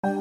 On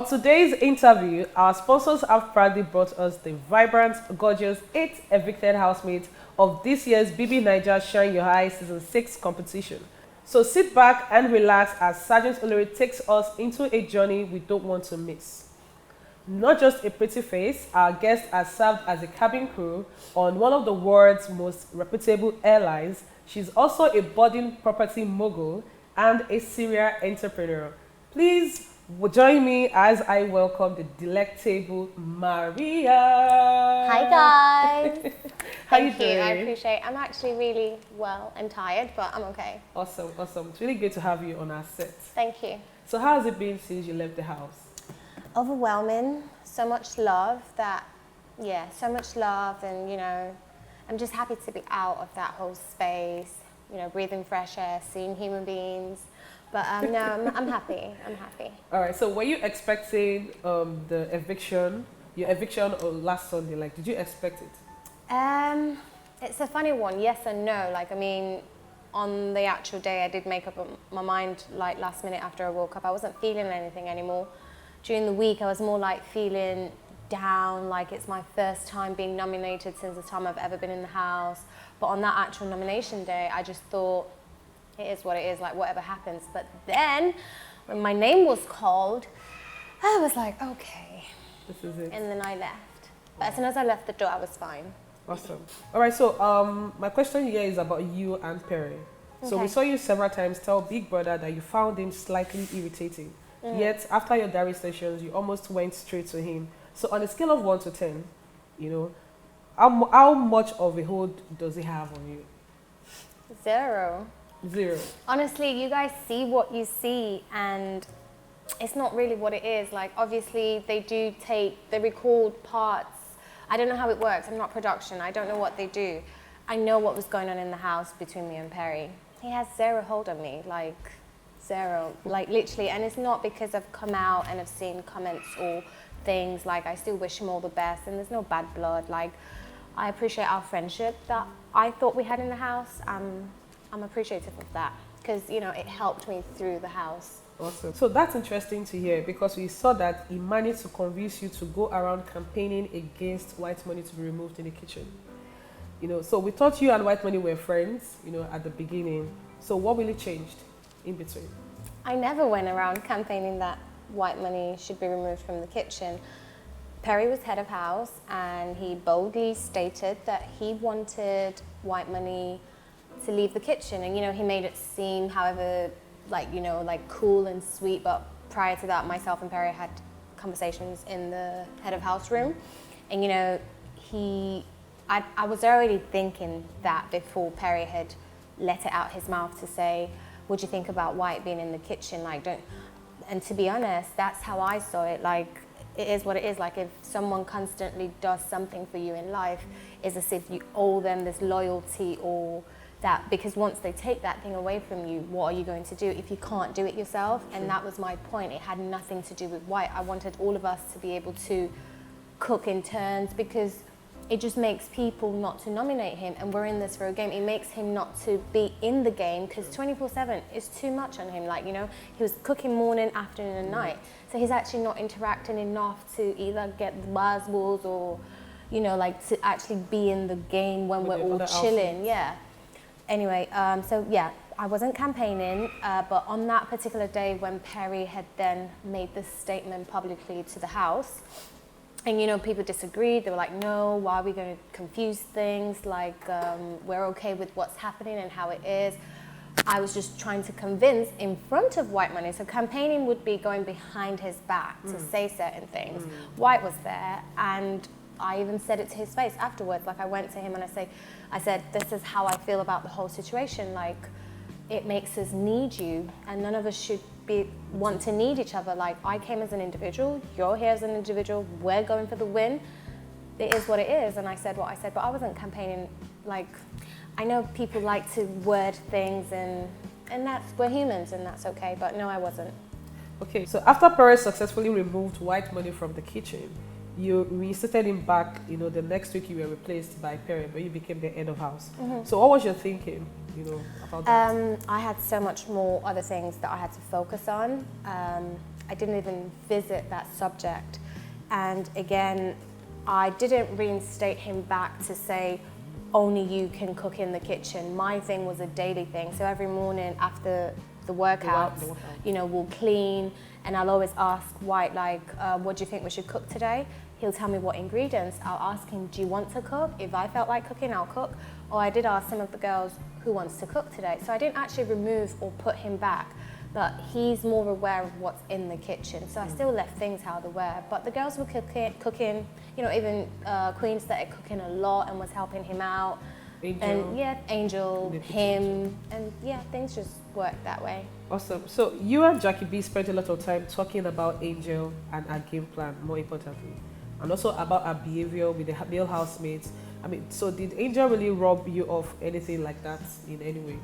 today's interview, our sponsors have proudly brought us the vibrant, gorgeous 8th evicted housemates of this year's Bbnaija Shine Your Eye Season 6 competition. So sit back and relax as Sergeant Olori takes us into a journey we don't want to miss. Not just a pretty face, our guest has served as a cabin crew on one of the world's most reputable airlines. She's also a budding property mogul and a serial entrepreneur. Please join me as I welcome the delectable Maria. Hi guys. How you Thank doing? you. I appreciate it. I'm actually really well and tired, but I'm okay. Awesome, awesome. It's really good to have you on our set. Thank you. So how has it been since you left the house? Overwhelming. So much love so much love, and I'm just happy to be out of that whole space, breathing fresh air, seeing human beings. But no, I'm happy. I'm happy. All right. So were you expecting your eviction last Sunday? Like, did you expect it? It's a funny one, yes and no. On the actual day, I did make up my mind, last minute after I woke up. I wasn't feeling anything anymore. During the week, I was more feeling down, like it's my first time being nominated since the time I've ever been in the house. But on that actual nomination day, I just thought, it is what it is, whatever happens. But then, when my name was called, I was like, okay. This is it. And then I left. But as soon as I left the door, I was fine. Awesome. All right, so my question here is about you and Pere. So Okay. we saw you several times tell Big Brother that you found him slightly irritating. Yet, after your diary sessions, you almost went straight to him. So on a scale of 1 to 10, how much of a hold does he have on you? 0. 0. Honestly, you guys see what you see, and it's not really what it is. Obviously, they record parts. I don't know how it works. I'm not production. I don't know what they do. I know what was going on in the house between me and Pere. He has 0 hold on me, 0, literally. And it's not because I've come out and I've seen comments or things. I still wish him all the best, and there's no bad blood. I appreciate our friendship that I thought we had in the house. I'm appreciative of that because, it helped me through the house. Awesome. So that's interesting to hear because we saw that he managed to convince you to go around campaigning against Whitemoney to be removed in the kitchen. So we thought you and Whitemoney were friends, at the beginning. So what really changed in between? I never went around campaigning that Whitemoney should be removed from the kitchen. Pere was head of house, and he boldly stated that he wanted Whitemoney to leave the kitchen, and he made it seem, however, cool and sweet. But prior to that, myself and Pere had conversations in the head of house room, and I was already thinking that before Pere had let it out his mouth to say, "What do you think about White being in the kitchen?" And to be honest, that's how I saw it. It is what it is. If someone constantly does something for you in life, it's as if you owe them this loyalty or that, because once they take that thing away from you, what are you going to do if you can't do it yourself? And that was my point. It had nothing to do with White. I wanted all of us to be able to cook in turns, because it just makes people not to nominate him, and we're in this for a game. It makes him not to be in the game, because 24/7 is too much on him. He was cooking morning, afternoon and night, so he's actually not interacting enough to either get the buzzballs or to actually be in the game when we're all chilling. Yeah. Anyway, I wasn't campaigning, but on that particular day when Pere had then made this statement publicly to the house, and people disagreed. They were like, no, why are we going to confuse things? We're okay with what's happening and how it is. I was just trying to convince in front of Whitemoney. So campaigning would be going behind his back to say certain things. White was there, and I even said it to his face afterwards. I went to him and I said, this is how I feel about the whole situation. It makes us need you, and none of us should want to need each other. I came as an individual, you're here as an individual, we're going for the win. It is what it is, and I said what I said, but I wasn't campaigning. I know people like to word things, and we're humans, and that's okay, but no, I wasn't. Okay, so after Pere successfully removed Whitemoney from the kitchen, you reinstated him back, you know, the next week you were replaced by Pere, but you became the head of house. So what was your thinking, you know, about that? I had so much more other things that I had to focus on. I didn't even visit that subject. And again, I didn't reinstate him back to say, only you can cook in the kitchen. My thing was a daily thing. So every morning after the workouts, you know, we'll clean, and I'll always ask White, like, what do you think we should cook today? He'll tell me what ingredients. I'll ask him, do you want to cook? If I felt like cooking, I'll cook. Or I did ask some of the girls who wants to cook today. So I didn't actually remove or put him back, but he's more aware of what's in the kitchen. So I still left things how they were, but the girls were cooking, you know, even Queen started cooking a lot and was helping him out. Angel. And yeah, Angel, him, and yeah, things just worked that way. Awesome. So you and Jackie B spent a lot of time talking about Angel and her game plan, more importantly, and also about her behavior with the male housemates. I mean, so did Angel really rob you of anything like that in any way?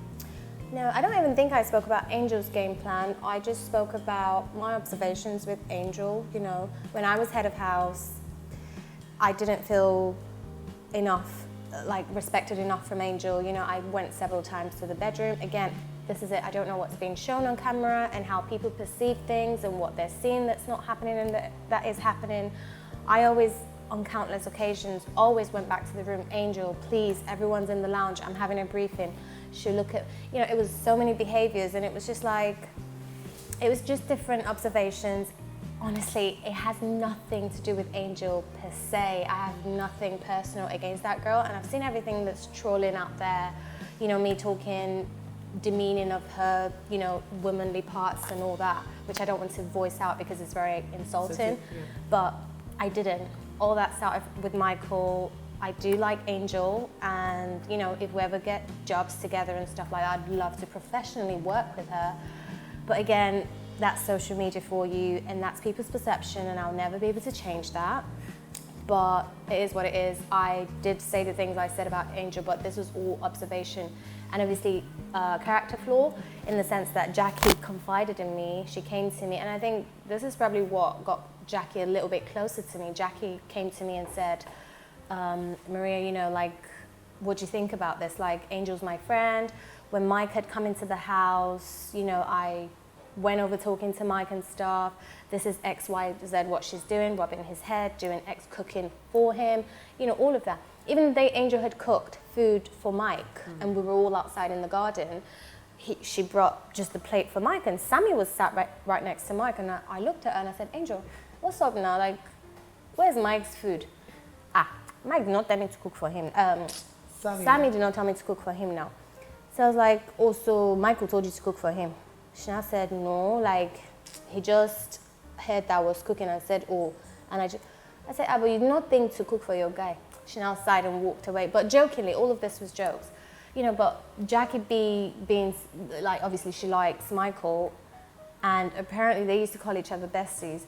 No, I don't even think I spoke about Angel's game plan. I just spoke about my observations with Angel. You know, when I was head of house, I didn't feel enough, like respected enough from Angel. You know, I went several times to the bedroom. Again, this is it. I don't know what's being shown on camera and how people perceive things and what they're seeing that's not happening and that is happening. I always, on countless occasions, always went back to the room. Angel, please, everyone's in the lounge. I'm having a briefing. Should look at, you know, it was so many behaviors, and it was just like, it was just different observations. Honestly, it has nothing to do with Angel per se. I have nothing personal against that girl, and I've seen everything that's trolling out there. You know, me talking demeaning of her, you know, womanly parts and all that, which I don't want to voice out because it's very insulting. But I didn't. All that started with Michael. I do like Angel, and you know, if we ever get jobs together and stuff like that, I'd love to professionally work with her. But again, that's social media for you, and that's people's perception, and I'll never be able to change that. But it is what it is. I did say the things I said about Angel, but this was all observation. And obviously, character flaw, in the sense that Jackie confided in me, she came to me, and I think this is probably what got Jackie a little bit closer to me. Jackie came to me and said, Maria, you know, like, what do you think about this? Like, Angel's my friend. When Mike had come into the house, you know, I went over talking to Mike and stuff. This is X, Y, Z, what she's doing, rubbing his head, doing X cooking for him, you know, all of that. Even the day Angel had cooked food for Mike and we were all outside in the garden, she brought just the plate for Mike, and Sammie was sat right next to Mike, and I looked at her and I said, Angel, what's up now? Like, where's Mike's food? Mike did not tell me to cook for him. Sammie did not tell me to cook for him now. So I was like, also, Michael told you to cook for him. She now said, no, like, he just heard that I was cooking and said, oh. And I said, but you did not think to cook for your guy. She now sighed and walked away. But jokingly, all of this was jokes. You know, but Jackie B being, like, obviously she likes Michael, and apparently they used to call each other besties.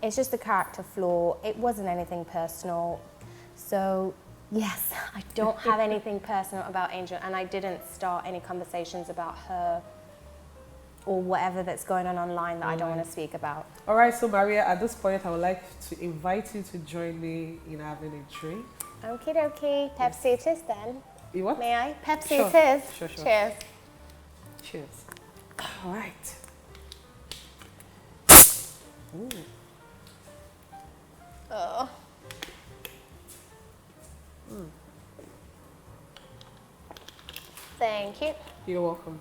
It's just a character flaw. It wasn't anything personal. So, yes, I don't have anything personal about Angel, and I didn't start any conversations about her or whatever that's going on online that I don't want to speak about. All right, so Maria, at this point, I would like to invite you to join me in having a drink. Okie dokie. Pepsi it is then. You what? May I? Pepsi Sure. it is. Sure. Cheers. Cheers. All right. Ooh. Oh. Thank you. You're welcome.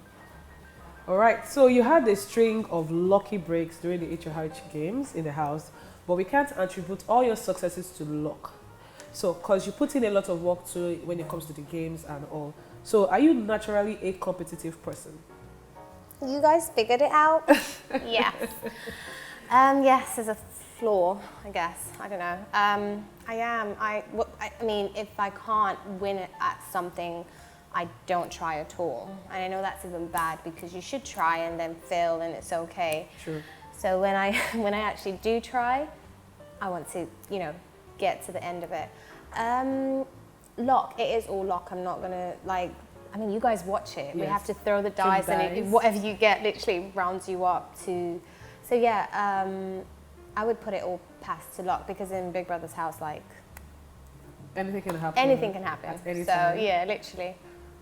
All right, so you had a string of lucky breaks during the HOH games in the house, but we can't attribute all your successes to luck. So, because you put in a lot of work to it when it comes to the games and all. So, are you naturally a competitive person? You guys figured it out? Yes. Yes, there's a flaw, I guess. I don't know. I am. I mean, if I can't win at something, I don't try at all. And I know that's even bad because you should try and then fail and it's okay. Sure. So when I actually do try, I want to, you know, get to the end of it. Luck, it is all luck. I'm not gonna, like, I mean, you guys watch it. Yes. We have to throw the dice and whatever you get literally rounds you up to. So yeah, I would put it all past to luck, because in Big Brother's house, like, anything can happen. anything can happen. At any so time. yeah, literally.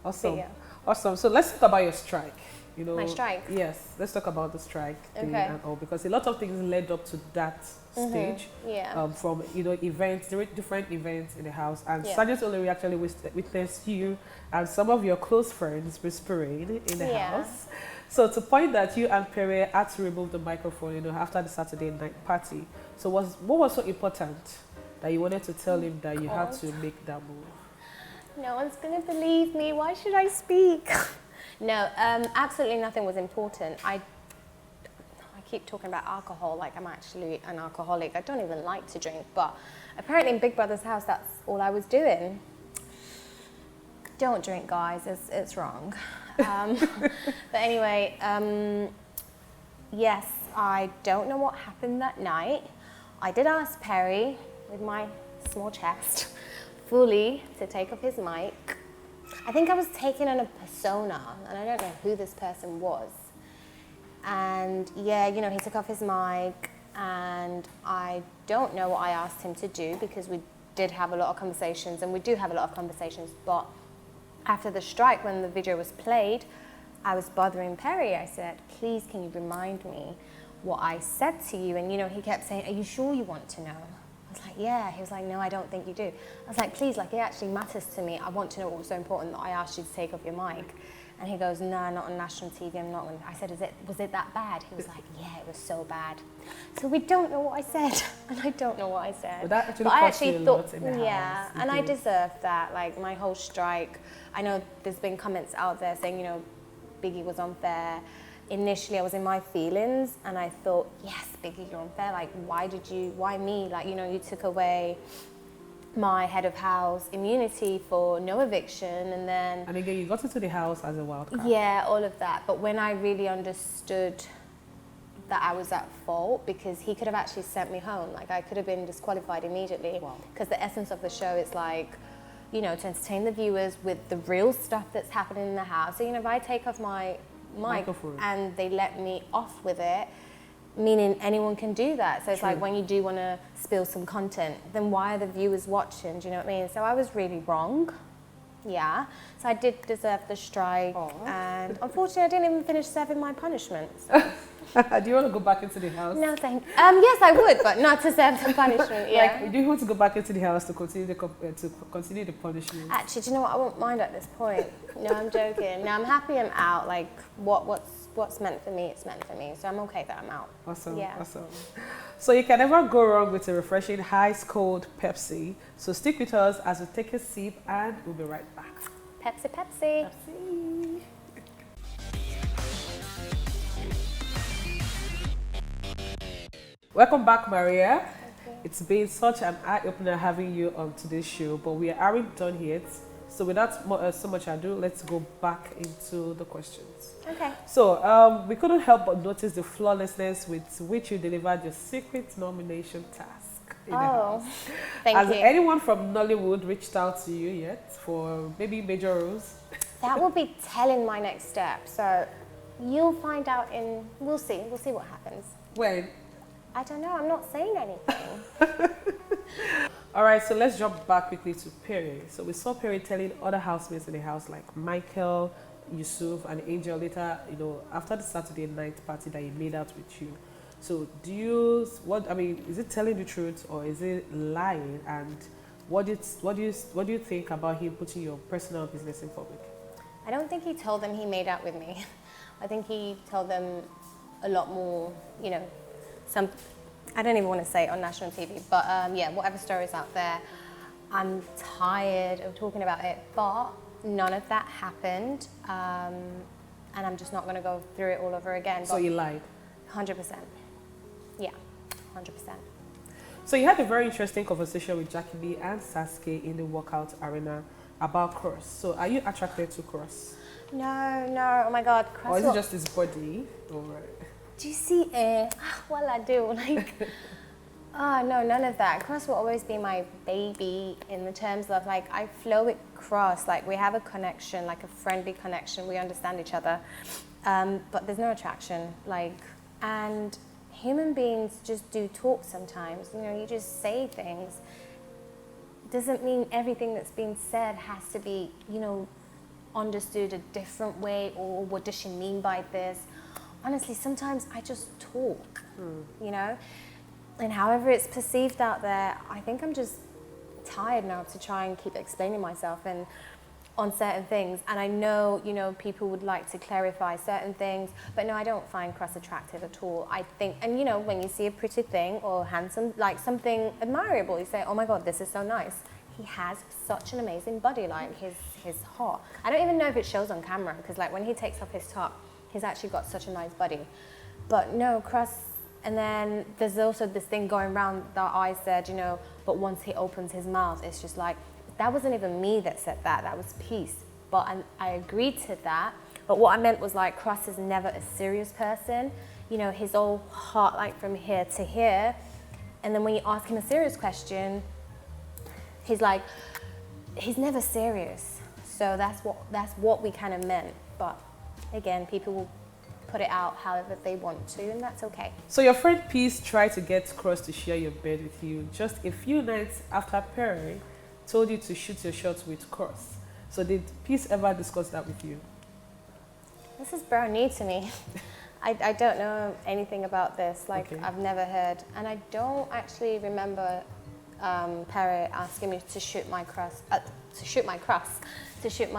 Awesome. Yeah. Awesome. So let's talk about your strike. You know, My strike? Yes, let's talk about the strike thing Okay. and all, because a lot of things led up to that stage. Yeah. From, you know, events, different events in the house, and Yeah. Sergeant Olori actually witnessed you and some of your close friends whispering in the Yeah. house. So to point that you and Pere had to remove the microphone, you know, after the Saturday night party. So what was so important that you wanted to tell him that you had to make that move? No one's going to believe me. Why should I speak? No, absolutely nothing was important. I keep talking about alcohol like I'm actually an alcoholic. I don't even like to drink, but apparently in Big Brother's house, that's all I was doing. Don't drink, guys. It's wrong. But anyway, yes, I don't know what happened that night. I did ask Pere, with my small chest, fully to take off his mic. I think I was taking on a persona, and I don't know who this person was. And yeah, you know, he took off his mic, and I don't know what I asked him to do, because we did have a lot of conversations, and we do have a lot of conversations, but after the strike, when the video was played, I was bothering Pere. I said, please, can you remind me what I said to you? And, you know, he kept saying, are you sure you want to know? I was like, yeah. He was like, no, I don't think you do. I was like, please, like, it actually matters to me. I want to know what was so important that I asked you to take off your mic. And he goes, no, not on national TV, I'm not. I said, was it that bad? He was like, yeah, it was so bad. So we don't know what I said, and I don't know what I said. But that actually I cost you actually a thought, lot in the yeah, house. and I deserved that. Like, my whole strike, I know there's been comments out there saying, you know, Biggie was unfair. Initially, I was in my feelings, and I thought, yes, Biggie, you're unfair. Like, why me? Like, you know, you took away my head of house immunity for no eviction, and then... And again, you got into the house as a wild card. Yeah, all of that. But when I really understood that I was at fault, because he could have actually sent me home. Like, I could have been disqualified immediately. Because the essence of the show is like, you know, to entertain the viewers with the real stuff that's happening in the house. So, you know, if I take off my mic and they let me off with it, meaning anyone can do that. So it's like, when you do want to spill some content, then why are the viewers watching? Do you know what I mean? So I was really wrong. Yeah. So I did deserve the strike. And unfortunately, I didn't even finish serving my punishment. So. Do you want to go back into the house? No, thank you. Yes, I would, but not to serve the punishment. Yeah. Like, do you want to go back into the house to continue the punishment? Actually, do you know what? I won't mind at this point. No, I'm joking. No, I'm happy I'm out. Like, what's meant for me, it's meant for me. So I'm okay that I'm out. Awesome. Yeah. Awesome. So you can never go wrong with a refreshing ice-cold Pepsi. So stick with us as we take a sip, and we'll be right back. Pepsi, Pepsi. Pepsi. Welcome back, Maria. It's been such an eye-opener having you on today's show, but we aren't done yet. So without so much ado, let's go back into the questions. Okay. So we couldn't help but notice the flawlessness with which you delivered your secret nomination task in the house. Thank Has you. anyone from Nollywood reached out to you yet for maybe major roles? That will be telling my next step. So you'll find out we'll see what happens. When? I don't know, I'm not saying anything. All right, so let's jump back quickly to Pere. So we saw Pere telling other housemates in the house like Michael, Yusuf, and Angel later, you know, after the Saturday night party that he made out with you. So is it telling the truth or is it lying? And what do you think about him putting your personal business in public? I don't think he told them he made out with me. I think he told them a lot more, you know, I don't even want to say it on national TV, but yeah, whatever story's out there, I'm tired of talking about it, but none of that happened, and I'm just not going to go through it all over again. So you lied? 100%. Yeah, 100%. So you had a very interesting conversation with Jackie Lee and Saskay in the workout arena about Cross. So are you attracted to Cross? No, oh my God. Cross, or is it just his body? All right. Do you see it? Well, I do. Like, oh, no, none of that. Cross will always be my baby in the terms of, like, I flow with Cross. Like, we have a connection, like a friendly connection. We understand each other. But there's no attraction. Like, and human beings just do talk sometimes. You know, you just say things. Doesn't mean everything that's being said has to be, you know, understood a different way, or what does she mean by this? Honestly, sometimes I just talk, you know, and however it's perceived out there, I think I'm just tired now to try and keep explaining myself and on certain things. And I know, you know, people would like to clarify certain things, but no, I don't find Cross attractive at all. I think, and you know, when you see a pretty thing or handsome, like something admirable, you say, oh my God, this is so nice. He has such an amazing body, like he's hot. I don't even know if it shows on camera, because like when he takes off his top, he's actually got such a nice body. But no, Cross, and then there's also this thing going around that I said, you know, but once he opens his mouth, it's just like, that wasn't even me that said that, that was Peace. But I agreed to that. But what I meant was like, Cross is never a serious person. You know, he's all hot like from here to here. And then when you ask him a serious question, he's like, he's never serious. So that's what we kind of meant. But again, people will put it out however they want to, and that's okay. So your friend Peace tried to get Cross to share your bed with you just a few nights after Pere told you to shoot your shots with Cross. So did Peace ever discuss that with you? This is brand new to me. I don't know anything about this. Like, okay. I've never heard, and I don't actually remember Pere asking me to shoot my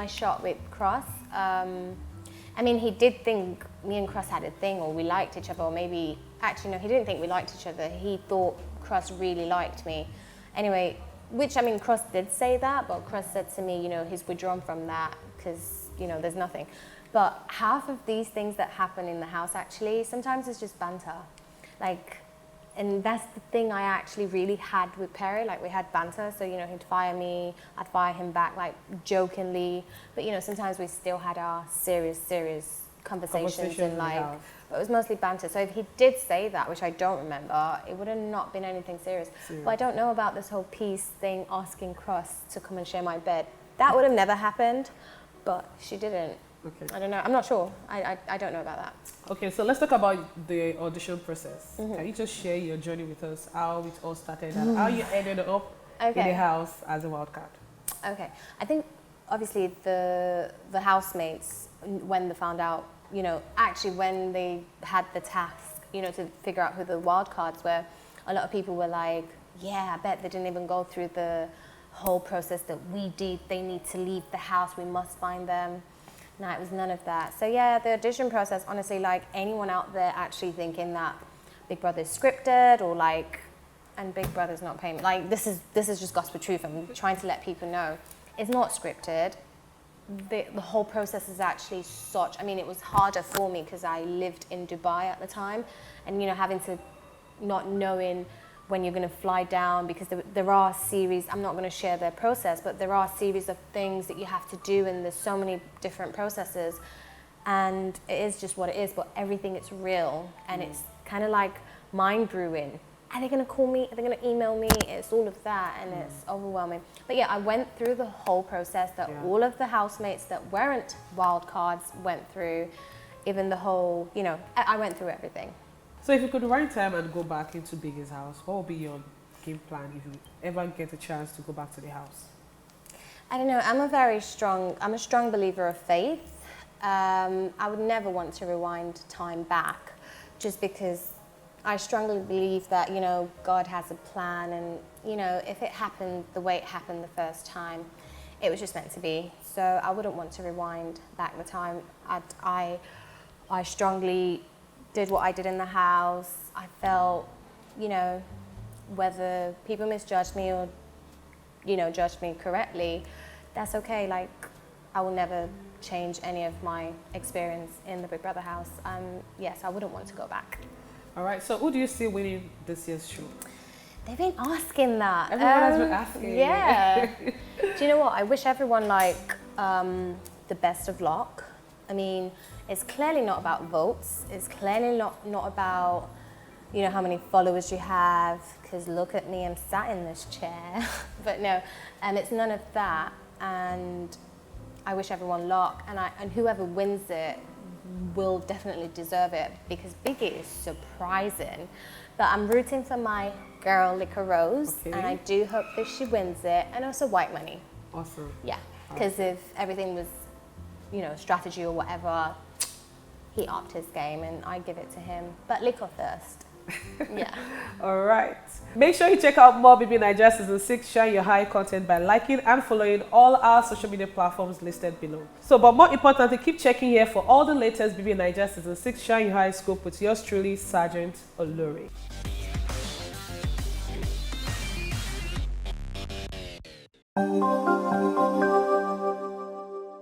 shot with Cross. I mean, he did think me and Cross had a thing, or we liked each other, or maybe, actually no, he didn't think we liked each other. He thought Cross really liked me. Anyway, which, I mean, Cross did say that, but Cross said to me, you know, he's withdrawn from that because, you know, there's nothing. But half of these things that happen in the house, actually, sometimes it's just banter. Like, and that's the thing I actually really had with Pere. Like, we had banter, so, you know, he'd fire me, I'd fire him back, like, jokingly. But, you know, sometimes we still had our serious conversations and, like, but it was mostly banter. So if he did say that, which I don't remember, it would have not been anything serious. But I don't know about this whole Peace thing, asking Cross to come and share my bed. That would have never happened, but she didn't. Okay. I don't know. I'm not sure. I don't know about that. Okay, so let's talk about the audition process. Can you just share your journey with us, how it all started, and how you ended up in the house as a wild card? Okay. I think, obviously, the housemates, when they found out, you know, actually when they had the task, you know, to figure out who the wild cards were, a lot of people were like, yeah, I bet they didn't even go through the whole process that we did. They need to leave the house. We must find them. No, it was none of that. So yeah, the audition process, honestly, like anyone out there actually thinking that Big Brother's scripted, or like, and Big Brother's not paying me, like this is just gospel truth. I'm trying to let people know it's not scripted. The whole process is actually such, I mean, it was harder for me because I lived in Dubai at the time, and you know, having to not knowing when you're going to fly down, because there are series, I'm not going to share their process, but there are a series of things that you have to do, and there's so many different processes, and it is just what it is, but everything is real, and it's kind of like mind brewing. Are they going to call me? Are they going to email me? It's all of that, and it's overwhelming. But yeah, I went through the whole process that all of the housemates that weren't wild cards went through, even the whole, you know, I went through everything. So if you could rewind time and go back into Biggie's house, what would be your game plan if you ever get a chance to go back to the house? I don't know, I'm a strong believer of faith. I would never want to rewind time back, just because I strongly believe that, you know, God has a plan, and, you know, if it happened the way it happened the first time, it was just meant to be. So I wouldn't want to rewind back the time. I strongly did what I did in the house. I felt, you know, whether people misjudged me or, you know, judged me correctly, that's okay. Like, I will never change any of my experience in the Big Brother house. Yes, I wouldn't want to go back. All right, so who do you see winning this year's show? They've been asking that. Everyone has been asking. Yeah. Do you know what? I wish everyone, like, the best of luck. I mean, it's clearly not about votes. It's clearly not about, you know, how many followers you have, because look at me, I'm sat in this chair. But no, it's none of that. And I wish everyone luck. And whoever wins it, will definitely deserve it because Biggie is surprising. But I'm rooting for my girl Liquorose, Okay. and I do hope that she wins it, and also Whitemoney. Awesome. Yeah, because if everything was, you know, strategy or whatever, he upped his game, and I give it to him. But liquor first. Yeah. All right. Make sure you check out more Bbnaija Season 6 Shine Your High content by liking and following all our social media platforms listed below. So, but more importantly, keep checking here for all the latest Bbnaija Season 6 Shine Your High scoop with yours truly, Sergeant Olori.